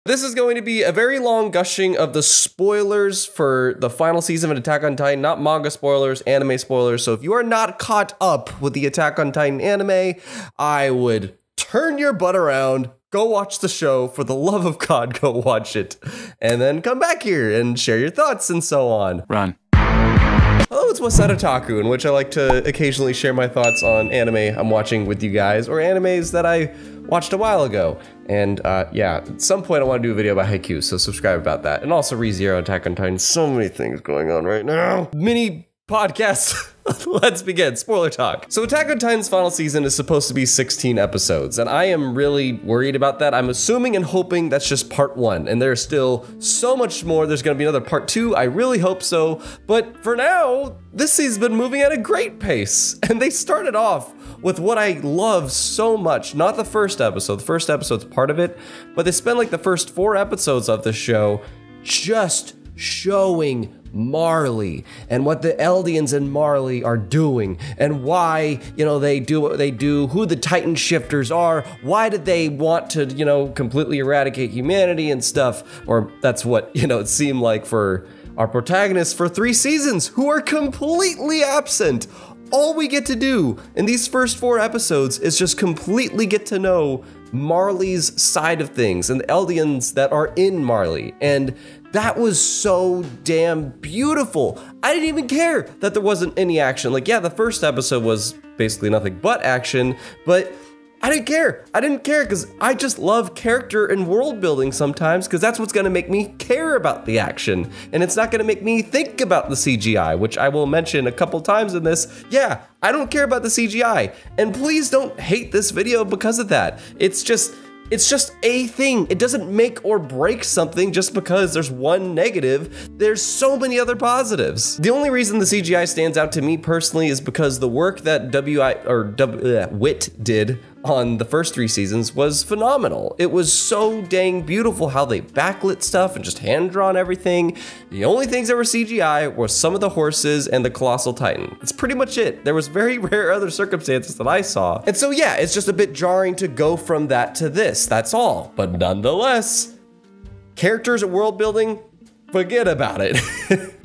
This is going to be a very long gushing of the spoilers for the final season of Attack on Titan, not manga spoilers, anime spoilers. So if you are not caught up with the Attack on Titan anime, I would turn your butt around, go watch the show. For the love of God, go watch it. And then come back here and share your thoughts and so on. Run. Hello, it's Westside Otaku, in which I like to occasionally share my thoughts on anime I'm watching with you guys, or animes that I watched a while ago. And yeah, at some point I want to do a video about Haikyuu, so subscribe about that. And also ReZero, Attack on Titan, so many things going on right now. Mini podcast. Let's begin. Spoiler talk. So Attack on Titan's final season is supposed to be 16 episodes, and I am really worried about that. I'm assuming and hoping that's just part 1, and there's still so much more. There's gonna be another part 2. I really hope so. But for now, this season's been moving at a great pace, and they started off with what I love so much. Not the first episode. The first episode's part of it, but they spent like the first 4 episodes of the show just showing Marley and what the Eldians and Marley are doing, and why, you know, they do what they do, who the Titan shifters are, why did they want to, you know, completely eradicate humanity and stuff, or that's what, you know, it seemed like for our protagonists for 3 seasons, who are completely absent. All we get to do in these first 4 episodes is just completely get to know Marley's side of things and the Eldians that are in Marley, and that was so damn beautiful. I didn't even care that there wasn't any action. Like, yeah, the first episode was basically nothing but action, but I didn't care. I didn't care because I just love character and world building sometimes, because that's what's gonna make me care about the action. And it's not gonna make me think about the CGI, which I will mention a couple times in this. Yeah, I don't care about the CGI. And please don't hate this video because of that. It's just a thing. It doesn't make or break something just because there's one negative. There's so many other positives. The only reason the CGI stands out to me personally is because the work that WIT did on the first 3 seasons was phenomenal. It was so dang beautiful how they backlit stuff and just hand-drawn everything. The only things that were CGI were some of the horses and the Colossal Titan. That's pretty much it. There was very rare other circumstances that I saw. And so yeah, it's just a bit jarring to go from that to this, that's all. But nonetheless, characters and world building, forget about it.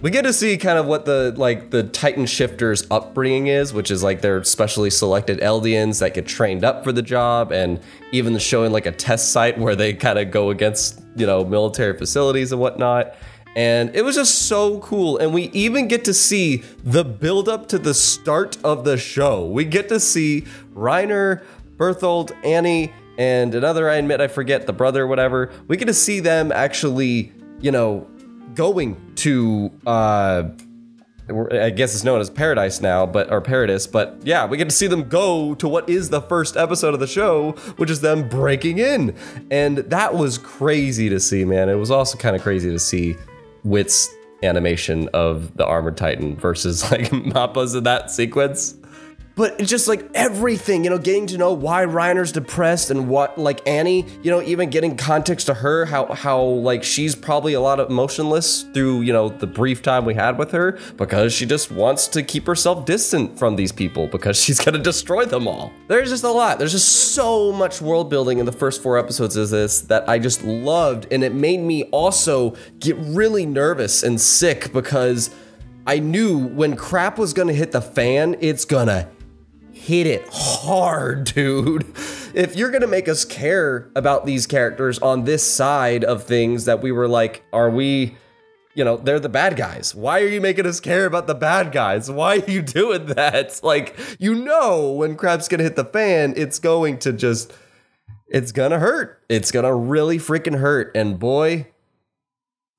We get to see kind of what the Titan shifters upbringing is, which is like they're specially selected Eldians that get trained up for the job, and even showing like a test site where they kind of go against, you know, military facilities and whatnot. And it was just so cool. And we even get to see the build up to the start of the show. We get to see Reiner, Berthold, Annie, and another, I admit I forget, the brother or whatever. We get to see them actually, you know, going to I guess it's known as Paradise now, or Paradis, but yeah, we get to see them go to what is the first episode of the show, which is them breaking in. And that was crazy to see, man. It was also kind of crazy to see Wit's animation of the Armored Titan versus like Mappa's in that sequence. But it's just like everything, you know, getting to know why Reiner's depressed and what, like Annie, you know, even getting context to her, how like she's probably a lot of emotionless through, you know, the brief time we had with her, because she just wants to keep herself distant from these people because she's gonna destroy them all. There's just a lot. There's just so much world building in the first 4 episodes of this that I just loved, and it made me also get really nervous and sick because I knew when crap was gonna hit the fan, it's gonna hit it hard, dude. If you're gonna make us care about these characters on this side of things that we were like, are we, you know, they're the bad guys. Why are you making us care about the bad guys? Why are you doing that? Like, you know, when crap's gonna hit the fan, it's going to just, it's gonna hurt. It's gonna really freaking hurt. And boy,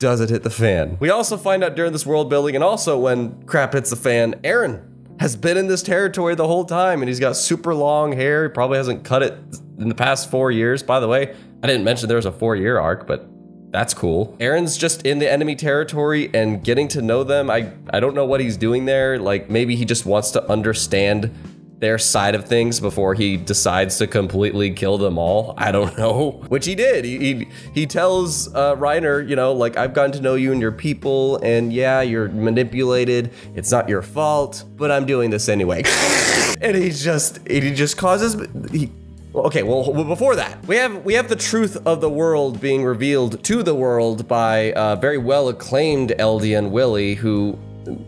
does it hit the fan. We also find out during this world building, and also when crap hits the fan, Eren has been in this territory the whole time, and he's got super long hair. He probably hasn't cut it in the past 4 years. By the way, I didn't mention there was a 4-year arc, but that's cool. Eren's just in the enemy territory and getting to know them. I don't know what he's doing there. Like, maybe he just wants to understand their side of things before he decides to completely kill them all. I don't know. Which he did. He tells Reiner, you know, like, I've gotten to know you and your people, and yeah, you're manipulated. It's not your fault, but I'm doing this anyway. And he just causes, Okay, well, before that, we have the truth of the world being revealed to the world by very well acclaimed Eldian Willie, who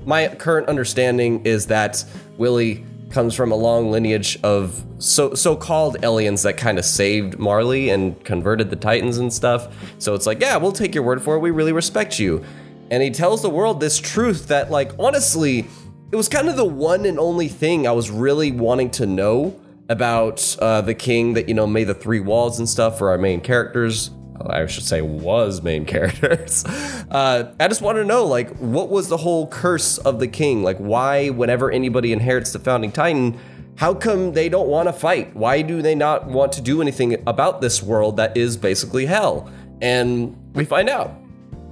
my current understanding is that Willie comes from a long lineage of so-called aliens that kind of saved Marley and converted the Titans and stuff. So it's like, yeah, we'll take your word for it. We really respect you. And he tells the world this truth that, like, honestly, it was kind of the one and only thing I was really wanting to know about the king that, you know, made the 3 walls and stuff for our main characters. I should say was main characters. I just want to know, like, what was the whole curse of the king? Like, why, whenever anybody inherits the founding titan, how come they don't want to fight? Why do they not want to do anything about this world that is basically hell? And we find out.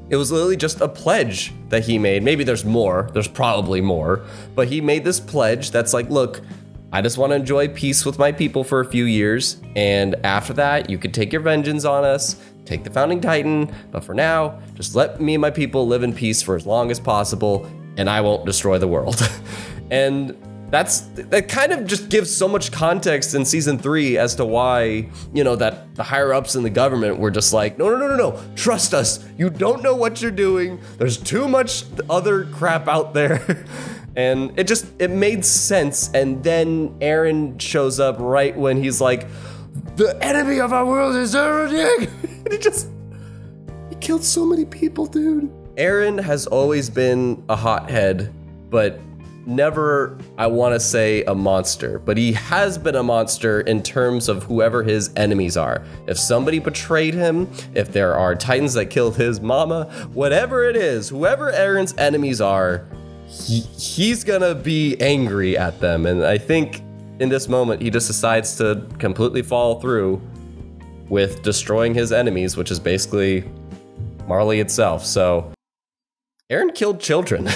It was literally just a pledge that he made. Maybe there's more, there's probably more, but he made this pledge that's like, look, I just want to enjoy peace with my people for a few years, and after that, you can take your vengeance on us, take the founding titan, but for now, just let me and my people live in peace for as long as possible, and I won't destroy the world. And that kind of just gives so much context in season 3 as to why, you know, that the higher ups in the government were just like, no, trust us. You don't know what you're doing. There's too much other crap out there. And it made sense. And then Eren shows up right when he's like, the enemy of our world is Eren. And he killed so many people, dude. Eren has always been a hothead, but never, I want to say, a monster, but he has been a monster in terms of whoever his enemies are. If somebody betrayed him, if there are titans that killed his mama, whatever it is, whoever Eren's enemies are, he's gonna be angry at them. And I think in this moment, he just decides to completely follow through with destroying his enemies, which is basically Marley itself. So Eren killed children.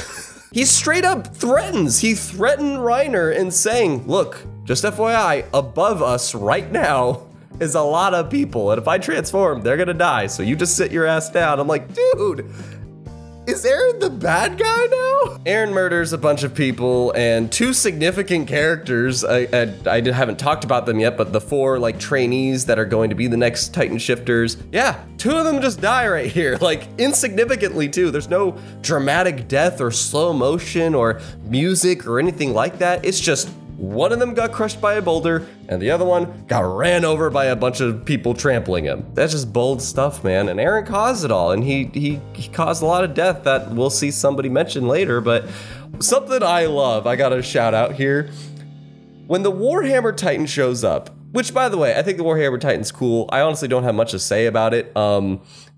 He straight up threatens. He threatened Reiner in saying, look, just FYI, above us right now is a lot of people. And if I transform, they're gonna die. So you just sit your ass down. I'm like, dude, is Eren the bad guy now? Eren murders a bunch of people, and 2 significant characters. I haven't talked about them yet, but the 4 like trainees that are going to be the next Titan shifters. Yeah, 2 of them just die right here, like insignificantly too. There's no dramatic death or slow motion or music or anything like that. It's just one of them got crushed by a boulder, and the other one got ran over by a bunch of people trampling him. That's just bold stuff, man. And Eren caused it all, and he caused a lot of death that we'll see somebody mention later. But something I love, I gotta shout out here. When the Warhammer Titan shows up, which, by the way, I think the Warhammer Titan's cool. I honestly don't have much to say about it.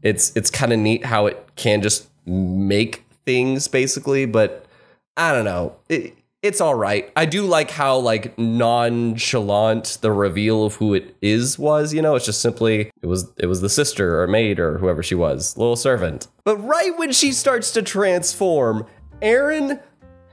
It's kind of neat how it can just make things, basically, but I don't know. It's all right. I do like how, like, nonchalant the reveal of who it was, you know? It's just simply, it was the sister or maid or whoever she was, little servant. But right when she starts to transform, Eren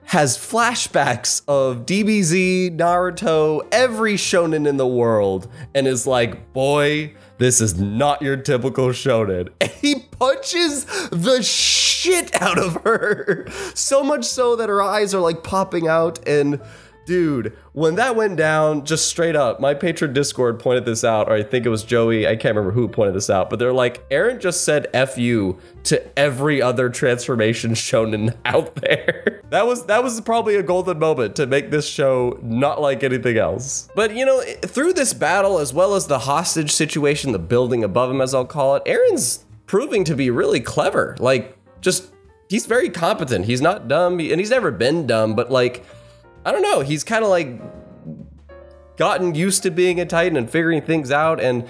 has flashbacks of DBZ, Naruto, every shonen in the world, and is like, boy, this is not your typical shonen. And he punches the shit out of her. So much so that her eyes are like popping out. And dude, when that went down, just straight up, my patron Discord pointed this out, or I think it was Joey, I can't remember who pointed this out, but they're like, Eren just said F you to every other transformation shonen out there. That was probably a golden moment to make this show not like anything else. But you know, through this battle, as well as the hostage situation, the building above him, as I'll call it, Eren's proving to be really clever. Like, just, he's very competent. He's not dumb, and he's never been dumb, but like, I don't know, he's kind of like gotten used to being a Titan and figuring things out and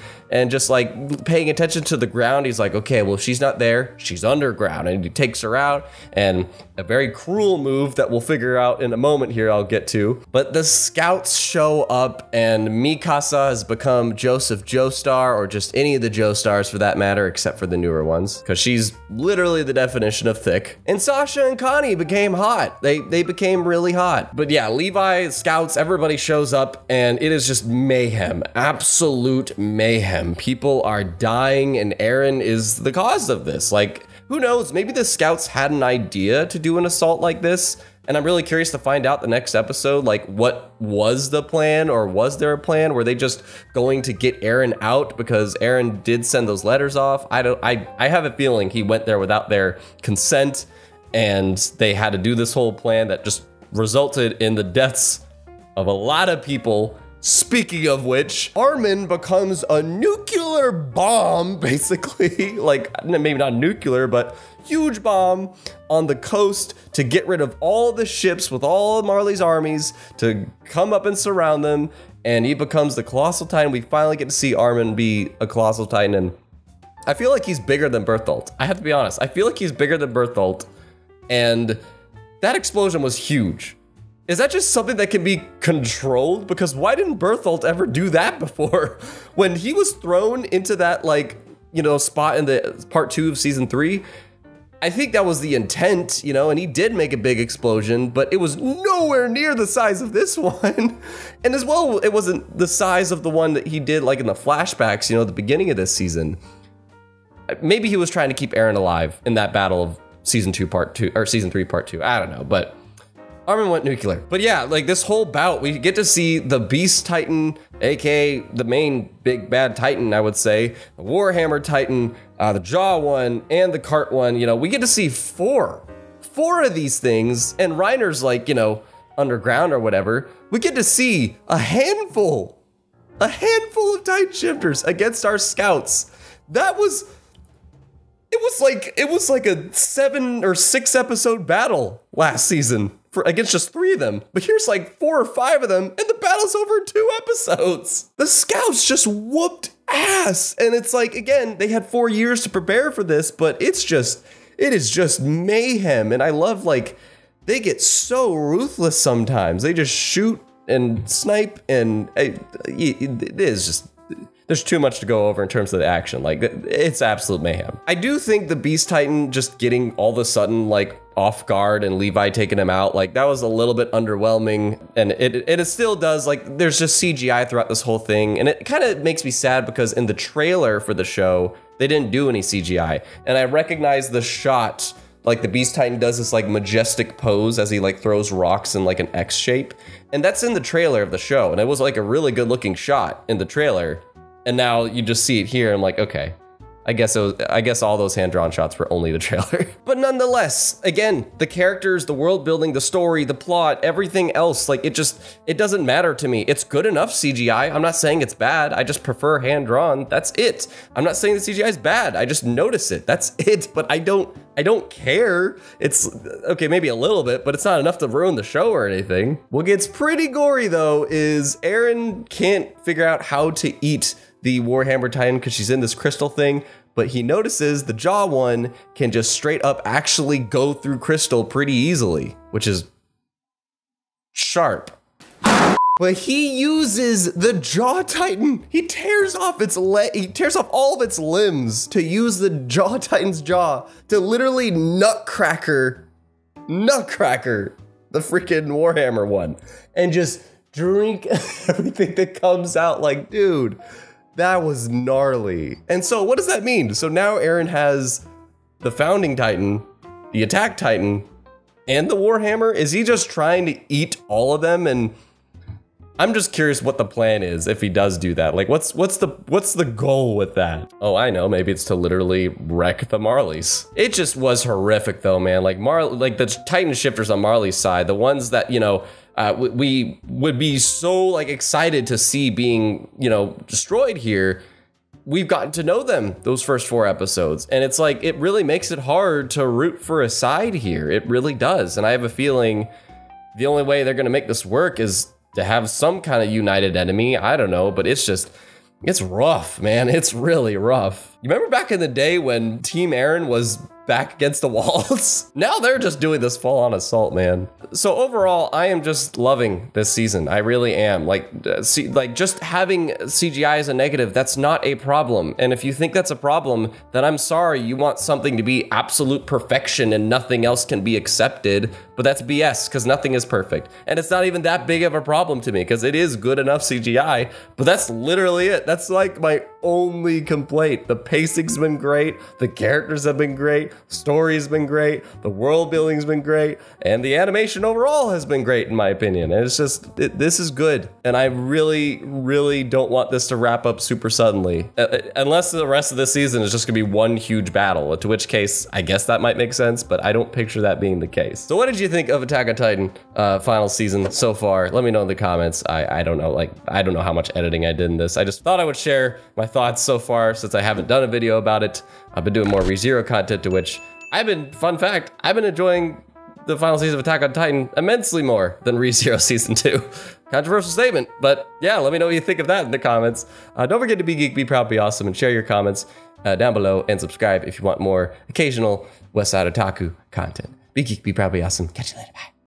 just like paying attention to the ground. He's like, okay, well, if she's not there, she's underground, and he takes her out. And a very cruel move that we'll figure out in a moment here, I'll get to. But the scouts show up, and Mikasa has become Joseph Joestar, or just any of the Joestars for that matter, except for the newer ones, because she's literally the definition of thick. And Sasha and Connie became hot. They became really hot. But yeah, Levi, scouts, everybody shows up, and it is just mayhem, absolute mayhem. People are dying, and Eren is the cause of this. Like, who knows, maybe the scouts had an idea to do an assault like this, And I'm really curious to find out the next episode, like what was the plan, or was there a plan? Were they just going to get Eren out because Eren did send those letters off? I have a feeling he went there without their consent, and they had to do this whole plan that just resulted in the deaths of a lot of people. Speaking of which, Armin becomes a nuclear bomb, basically, like maybe not nuclear, but huge bomb on the coast to get rid of all the ships with all of Marley's armies to come up and surround them, and he becomes the Colossal Titan. We finally get to see Armin be a Colossal Titan, and I feel like he's bigger than Bertholdt. I have to be honest. I feel like he's bigger than Bertholdt, and that explosion was huge. Is that just something that can be controlled? Because why didn't Bertholdt ever do that before? When he was thrown into that, like, you know, spot in the part 2 of season 3, I think that was the intent, you know, and he did make a big explosion, but it was nowhere near the size of this one. And as well, it wasn't the size of the one that he did, like, in the flashbacks, you know, at the beginning of this season. Maybe he was trying to keep Eren alive in that battle of season 2 part 2, or season 3 part 2. I don't know, but Armin went nuclear. But yeah, like this whole bout, we get to see the Beast Titan, aka the main big bad Titan, I would say, the Warhammer Titan, the Jaw one, and the Cart one. You know, we get to see four of these things, and Reiner's like, you know, underground or whatever. We get to see a handful of Titan shifters against our scouts. It was like a 7 or 6 episode battle last season against just 3 of them. But here's like 4 or 5 of them, and the battle's over in 2 episodes. The scouts just whooped ass. And it's like, again, they had 4 years to prepare for this, but it is just mayhem. And I love, like, they get so ruthless sometimes. They just shoot and snipe, and it is just, there's too much to go over in terms of the action. Like, it's absolute mayhem. I do think the Beast Titan just getting all of a sudden, like, off guard and Levi taking him out, like, that was a little bit underwhelming. And it still does, like, there's just CGI throughout this whole thing. And it kind of makes me sad because in the trailer for the show, they didn't do any CGI. And I recognize the shot, like, the Beast Titan does this, like, majestic pose as he, like, throws rocks in, like, an X shape. And that's in the trailer of the show. And it was, like, a really good looking shot in the trailer. And now you just see it here. I'm like, okay, I guess all those hand-drawn shots were only the trailer. But nonetheless, again, the characters, the world building, the story, the plot, everything else, like, it doesn't matter to me. It's good enough CGI. I'm not saying it's bad. I just prefer hand-drawn. That's it. I'm not saying the CGI is bad. I just notice it. That's it. But I don't care. It's okay, maybe a little bit, but it's not enough to ruin the show or anything. What gets pretty gory though is Eren can't figure out how to eat the Warhammer Titan because she's in this crystal thing, but he notices the Jaw one can just straight up actually go through crystal pretty easily, which is sharp. But he uses the Jaw Titan. He tears off all of its limbs to use the Jaw Titan's jaw to literally nutcracker the freaking Warhammer one and just drink everything that comes out. Like, dude, that was gnarly. And so what does that mean? So now Eren has the Founding Titan, the Attack Titan, and the Warhammer. Is he just trying to eat all of them? And I'm just curious what the plan is if he does do that. Like, what's the goal with that? Oh, I know, maybe it's to literally wreck the Marleys. It just was horrific though, man. Like the Titan shifters on Marley's side, the ones that, you know, we would be so, like, excited to see being, you know, destroyed here. We've gotten to know them those first 4 episodes, and it's like, it really makes it hard to root for a side here. It really does. And I have a feeling the only way they're gonna make this work is to have some kind of united enemy. I don't know, but it's rough, man. It's really rough. You remember back in the day when Team Eren was back against the walls? Now they're just doing this full-on assault, man. So overall, I am just loving this season. I really am. Like just having CGI as a negative, that's not a problem. And if you think that's a problem, then I'm sorry. You want something to be absolute perfection and nothing else can be accepted. But that's BS, because nothing is perfect. And it's not even that big of a problem to me, because it is good enough CGI. But that's literally it. That's like my only complaint. The pacing's been great, the characters have been great, story's been great, the world building's been great, and the animation overall has been great in my opinion. And it's just, this is good. And I really, really don't want this to wrap up super suddenly. Unless the rest of this season is just gonna be one huge battle, to which case, I guess that might make sense, but I don't picture that being the case. So what did you think of Attack on Titan final season so far? Let me know in the comments. I don't know, like, I don't know how much editing I did in this. I just thought I would share my thoughts so far since I haven't done a video about it. I've been doing more ReZero content, to which fun fact, I've been enjoying the final season of Attack on Titan immensely more than ReZero Season 2. Controversial statement, but yeah, let me know what you think of that in the comments. Don't forget to be geek, be proud, be awesome, and share your comments down below, and subscribe if you want more occasional Westside Otaku content. Be geek, be proud, be awesome. Catch you later, bye.